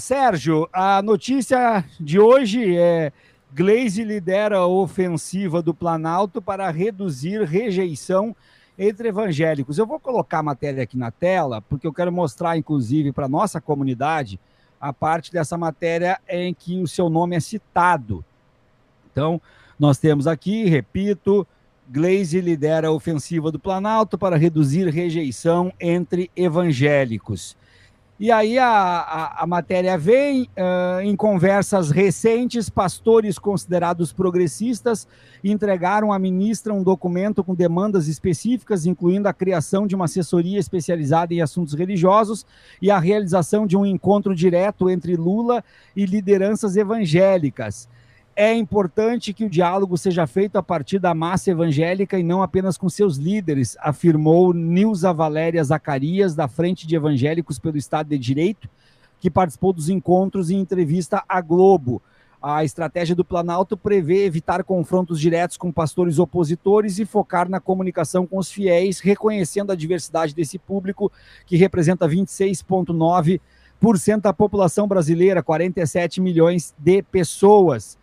Sérgio, a notícia de hoje é: Gleisi lidera a ofensiva do Planalto para reduzir rejeição entre evangélicos. Eu vou colocar a matéria aqui na tela, porque eu quero mostrar, inclusive, para a nossa comunidade, a parte dessa matéria em que o seu nome é citado. Então, nós temos aqui, repito, Gleisi lidera a ofensiva do Planalto para reduzir rejeição entre evangélicos. E aí a matéria vem, em conversas recentes, pastores considerados progressistas entregaram à ministra um documento com demandas específicas, incluindo a criação de uma assessoria especializada em assuntos religiosos e a realização de um encontro direto entre Lula e lideranças evangélicas. É importante que o diálogo seja feito a partir da massa evangélica e não apenas com seus líderes, afirmou Nilza Valéria Zacarias, da Frente de Evangélicos pelo Estado de Direito, que participou dos encontros em entrevista à Globo. A estratégia do Planalto prevê evitar confrontos diretos com pastores opositores e focar na comunicação com os fiéis, reconhecendo a diversidade desse público, que representa 26,9% da população brasileira, 47 milhões de pessoas.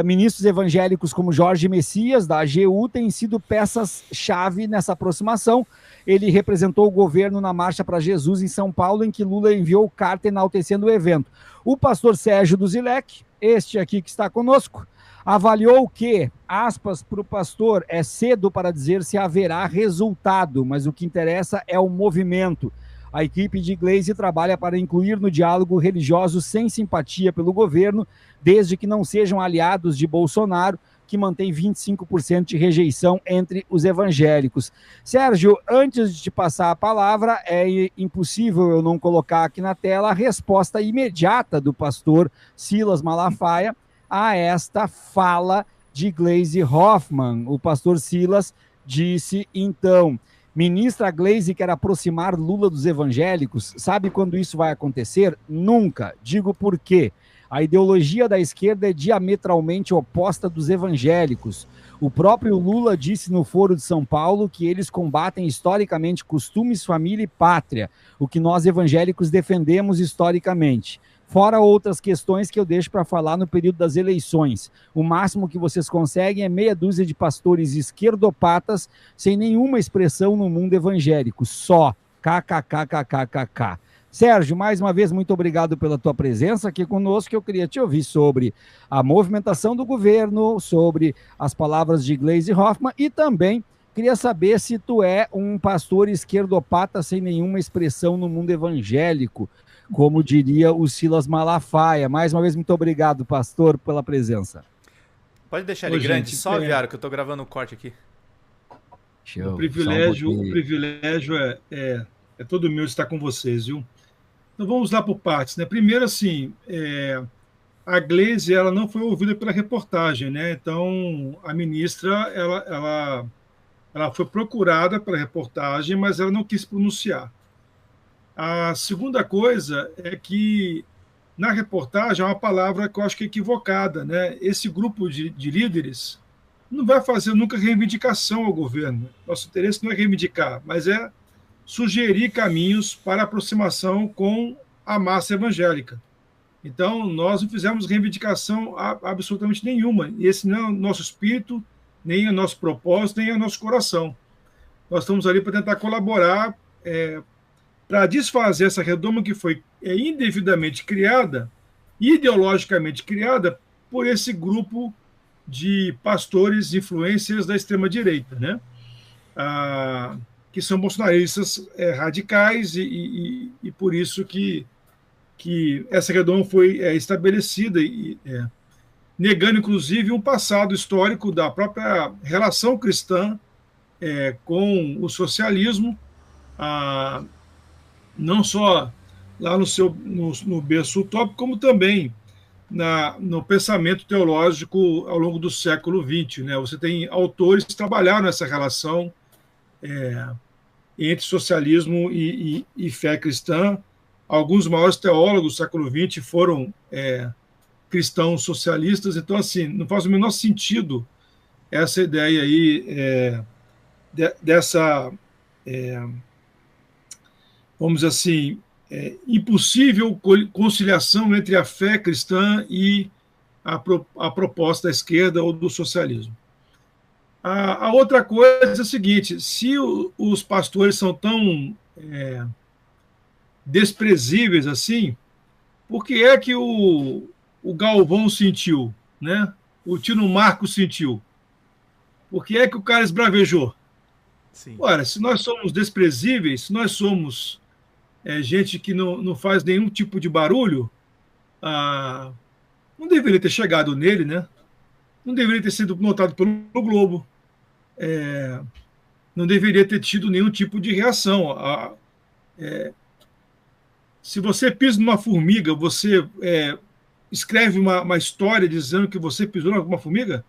Ministros evangélicos como Jorge Messias, da AGU, têm sido peças-chave nessa aproximação. Ele representou o governo na Marcha para Jesus em São Paulo, em que Lula enviou carta enaltecendo o evento. O pastor Sérgio Duzilek, este aqui que está conosco, avaliou que, aspas para o pastor, é cedo para dizer se haverá resultado, mas o que interessa é o movimento. A equipe de Gleisi trabalha para incluir no diálogo religiosos sem simpatia pelo governo, desde que não sejam aliados de Bolsonaro, que mantém 25% de rejeição entre os evangélicos. Sérgio, antes de te passar a palavra, é impossível eu não colocar aqui na tela a resposta imediata do pastor Silas Malafaia a esta fala de Gleisi Hoffmann. O pastor Silas disse, então: ministra Gleisi quer aproximar Lula dos evangélicos. Sabe quando isso vai acontecer? Nunca. Digo por quê. A ideologia da esquerda é diametralmente oposta dos evangélicos. O próprio Lula disse no Foro de São Paulo que eles combatem historicamente costumes, família e pátria, o que nós evangélicos defendemos historicamente. Fora outras questões que eu deixo para falar no período das eleições. O máximo que vocês conseguem é meia dúzia de pastores esquerdopatas sem nenhuma expressão no mundo evangélico. Só kkkkkk. Sérgio, mais uma vez, muito obrigado pela tua presença aqui conosco. Eu queria te ouvir sobre a movimentação do governo, sobre as palavras de Gleisi Hoffmann e também queria saber se tu é um pastor esquerdopata sem nenhuma expressão no mundo evangélico, como diria o Silas Malafaia. Mais uma vez, muito obrigado, pastor, pela presença. Pode deixar ele grande, gente, só, Viário, que eu estou gravando um corte aqui. Show, o privilégio é todo meu estar com vocês, viu? Então vamos lá por partes, né? Primeiro, assim, a Gleisi, ela não foi ouvida pela reportagem, né? Então a ministra, ela foi procurada pela reportagem, mas ela não quis pronunciar. A segunda coisa é que na reportagem é uma palavra que eu acho que é equivocada, né? Esse grupo de líderes não vai fazer nunca reivindicação ao governo. Nosso interesse não é reivindicar, mas é sugerir caminhos para aproximação com a massa evangélica. Então, nós não fizemos reivindicação absolutamente nenhuma. E esse não é o nosso espírito, nem é o nosso propósito, nem é o nosso coração. Nós estamos ali para tentar colaborar para desfazer essa redoma que foi indevidamente criada, ideologicamente criada, por esse grupo de pastores, influencers da extrema-direita, né? Que são bolsonaristas radicais e por isso que essa redoma foi estabelecida, negando, inclusive, um passado histórico da própria relação cristã com o socialismo, não só lá no berço utópico, como também no pensamento teológico ao longo do século XX. Né? Você tem autores que trabalharam nessa relação entre socialismo e fé cristã. Alguns maiores teólogos do século XX foram cristãos socialistas. Então, assim, não faz o menor sentido essa ideia aí dessa, vamos dizer assim, impossível conciliação entre a fé cristã e a proposta da esquerda ou do socialismo. A outra coisa é a seguinte: se os pastores são tão desprezíveis assim, por que é que o Galvão sentiu, né? O Tino Marcos sentiu? Por que é que o cara esbravejou? Sim. Ora, se nós somos desprezíveis, se nós somos gente que não faz nenhum tipo de barulho, não deveria ter chegado nele, né? Não deveria ter sido notado pelo Globo. Não deveria ter tido nenhum tipo de reação. Se você pisa numa formiga, você escreve uma história dizendo que você pisou numa formiga?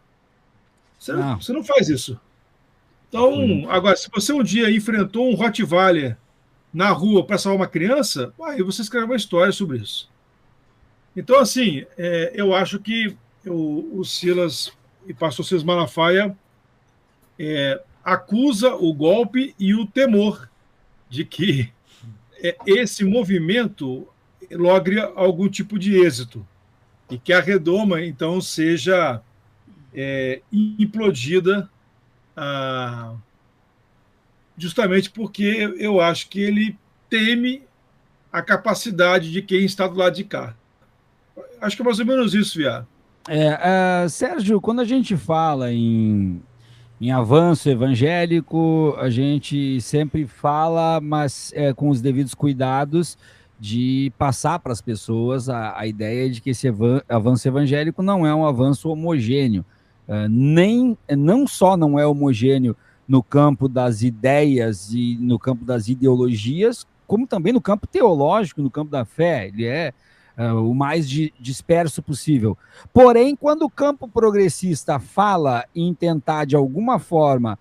Você não faz isso. Então, agora, se você um dia enfrentou um Rottweiler na rua para salvar uma criança, aí você escreve uma história sobre isso. Então, assim, eu acho que o Silas e pastor Silas Malafaia acusa o golpe e o temor de que esse movimento logre algum tipo de êxito e que a redoma, então, seja implodida justamente porque eu acho que ele teme a capacidade de quem está do lado de cá. Acho que é mais ou menos isso, Viá. Sérgio, quando a gente fala em avanço evangélico, a gente sempre fala, mas com os devidos cuidados de passar para as pessoas a ideia de que esse avanço evangélico não é um avanço homogêneo. Não só não é homogêneo no campo das ideias e no campo das ideologias, como também no campo teológico, no campo da fé. Ele é o mais disperso possível. Porém, quando o campo progressista fala em tentar, de alguma forma,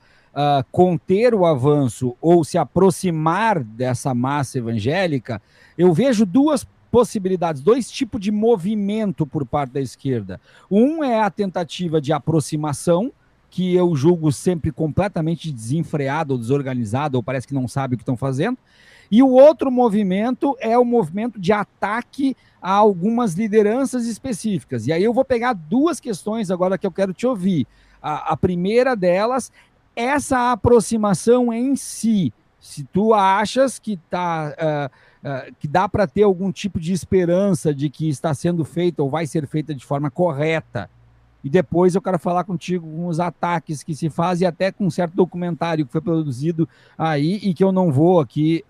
conter o avanço ou se aproximar dessa massa evangélica, eu vejo duas possibilidades, dois tipos de movimento por parte da esquerda. Um é a tentativa de aproximação, que eu julgo sempre completamente desenfreado ou desorganizado, ou parece que não sabe o que estão fazendo. E o outro movimento é o movimento de ataque a algumas lideranças específicas. E aí eu vou pegar duas questões agora que eu quero te ouvir. A primeira delas, essa aproximação em si. Se tu achas que que dá para ter algum tipo de esperança de que está sendo feita ou vai ser feita de forma correta. E depois eu quero falar contigo com os ataques que se fazem, até com um certo documentário que foi produzido aí e que eu não vou aqui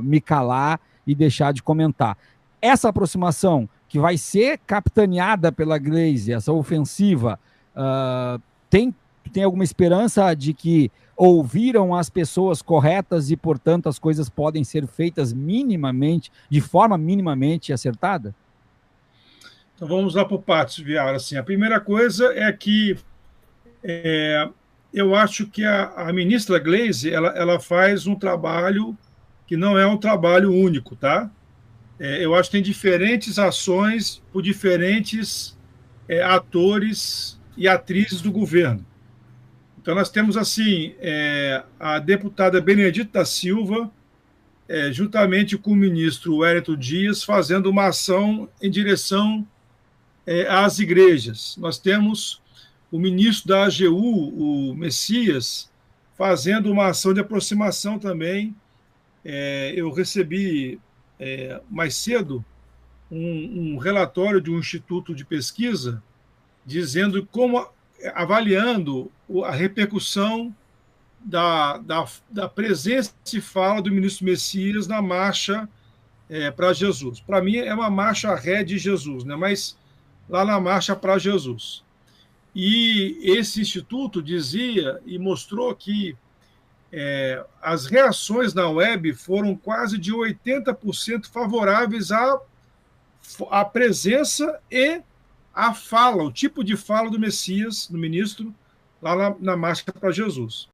me calar e deixar de comentar. Essa aproximação que vai ser capitaneada pela Glaze, essa ofensiva, tem alguma esperança de que ouviram as pessoas corretas e, portanto, as coisas podem ser feitas minimamente, de forma minimamente acertada? Então vamos lá por partes, Viara. Assim, a primeira coisa é que eu acho que a ministra Glaze ela faz um trabalho que não é um trabalho único, tá? Eu acho que tem diferentes ações por diferentes atores e atrizes do governo. Então nós temos assim a deputada Benedita da Silva, juntamente com o ministro Wellington Dias, fazendo uma ação em direção às igrejas. Nós temos o ministro da AGU, o Messias, fazendo uma ação de aproximação também. Eu recebi mais cedo um relatório de um instituto de pesquisa dizendo avaliando a repercussão da presença e fala do ministro Messias na marcha para Jesus. Para mim é uma marcha ré de Jesus, né? Mas lá na marcha para Jesus. E esse instituto dizia e mostrou que as reações na web foram quase de 80% favoráveis à presença e à fala, o tipo de fala do Messias, do ministro, lá na marcha para Jesus.